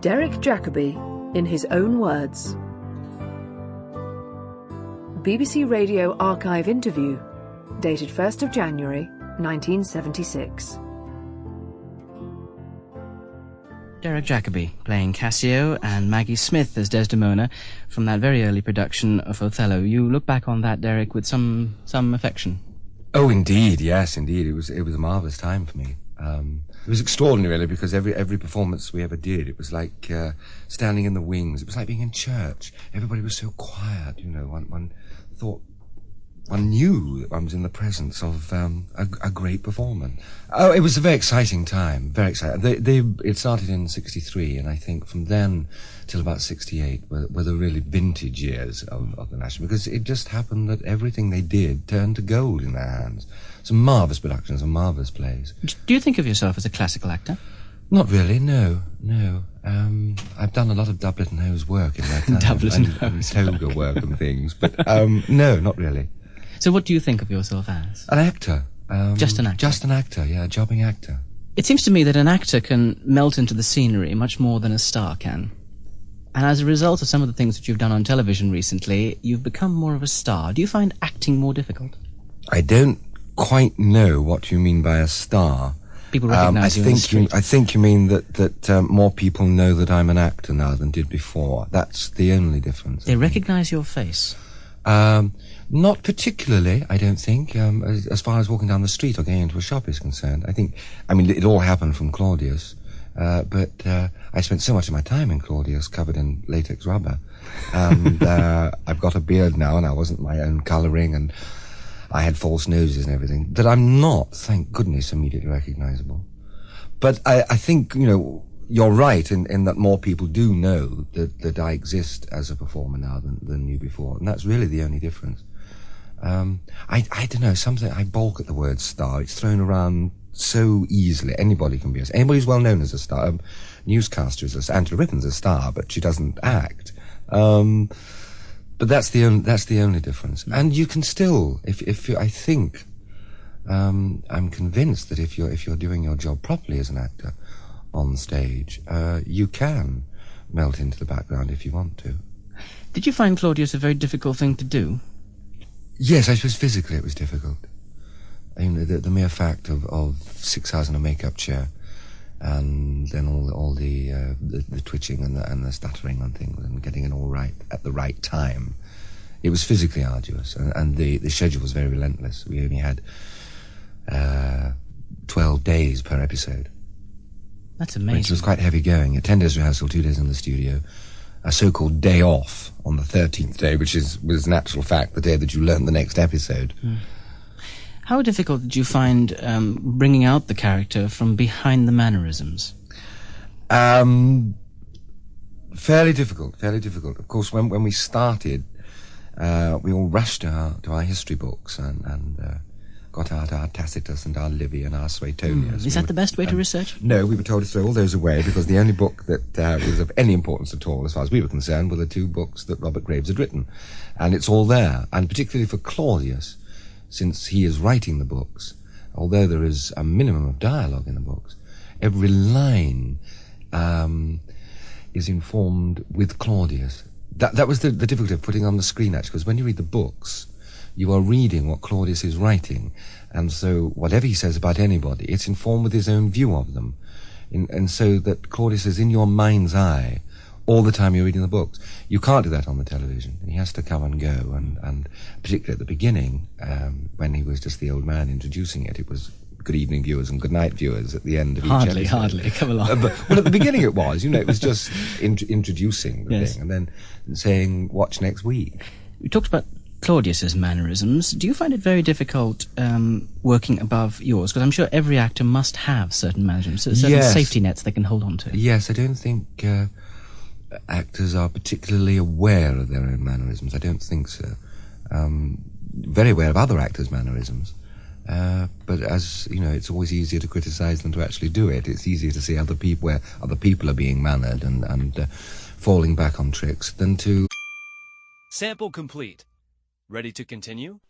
Derek Jacobi, in his own words. BBC Radio Archive interview, dated 1st of January, 1976. Derek Jacobi playing Cassio and Maggie Smith as Desdemona from that very early production of Othello. You look back on that, Derek, with some affection. Oh, indeed, yes, indeed. It was a marvellous time for me. It was extraordinary, really, because every performance we ever did, it was like standing in the wings. It was like being in church. Everybody was so quiet, you know. One thought, one knew that one was in the presence of a great performance. Oh, it was a very exciting time, very exciting. It started in 63, and I think from then till about 68 were the really vintage years of the National, because it just happened that everything they did turned to gold in their hands. Some marvellous productions, some marvellous plays. Do you think of yourself as a classical actor? Not really, no. I've done a lot of doublet and hose work in my time. Doublet and hose toga work and things, but no, not really. So what do you think of yourself as? An actor. Just an actor? Just an actor, yeah, a jobbing actor. It seems to me that an actor can melt into the scenery much more than a star can. And as a result of some of the things that you've done on television recently, you've become more of a star. Do you find acting more difficult? I don't quite know what you mean by a star. People recognise you in the street. I think you mean that more people know that I'm an actor now than did before. That's the only difference. They recognise your face? Not particularly, I don't think, as far as walking down the street or going into a shop is concerned. I mean, it all happened from Claudius, but I spent so much of my time in Claudius covered in latex rubber, and I've got a beard now, and I wasn't my own colouring, and I had false noses and everything, that I'm not, thank goodness, immediately recognisable. But I think, you know, you're right in that more people do know that I exist as a performer now than knew before, and that's really the only difference. I don't know, I balk at the word star. It's thrown around so easily. Anybody can be anybody who's well known as a star. Newscaster is a star. Angela Rippon's a star, but she doesn't act. But that's the only difference. And you can still, I think, I'm convinced that if you're doing your job properly as an actor on stage, you can melt into the background if you want to. Did you find Claudius a very difficult thing to do? Yes, I suppose physically it was difficult. I mean, the mere fact of 6 hours in a makeup chair, and then all the twitching and the stuttering on things, and getting it all right at the right time. It was physically arduous, and the schedule was very relentless. We only had 12 days per episode. That's amazing. Which was quite heavy going. A 10 days rehearsal, 2 days in the studio, a so-called day off on the 13th day, which was an actual fact, the day that you learned the next episode. How difficult did you find bringing out the character from behind the mannerisms? Fairly difficult. Of course, when we started, we all rushed to our history books and got out our Tacitus and our Livy and our Suetonius. Is that the best way to research? No, we were told to throw all those away because the only book that was of any importance at all, as far as we were concerned, were the 2 books that Robert Graves had written. And it's all there. And particularly for Claudius, since he is writing the books, although there is a minimum of dialogue in the books, every line is informed with Claudius. That was the difficulty of putting on the screen, actually, because when you read the books, you are reading what Claudius is writing, and so whatever he says about anybody, it's informed with his own view of them, and so that Claudius is in your mind's eye all the time you're reading the books. You can't do that on the television. He has to come and go, and particularly at the beginning, when he was just the old man introducing it, it was good evening viewers and good night viewers at the end of each episode. Hardly, come along. Well, at the beginning it was, it was just introducing the thing, and then saying, watch next week. We talked about Claudius's mannerisms. Do you find it very difficult working above yours? Because I'm sure every actor must have certain mannerisms, certain safety nets they can hold on to. Yes, I don't think actors are particularly aware of their own mannerisms. I don't think so. Very aware of other actors' mannerisms. But as you know, it's always easier to criticize than to actually do it. It's easier to see other people where other people are being mannered and falling back on tricks than to... Sample complete. Ready to continue?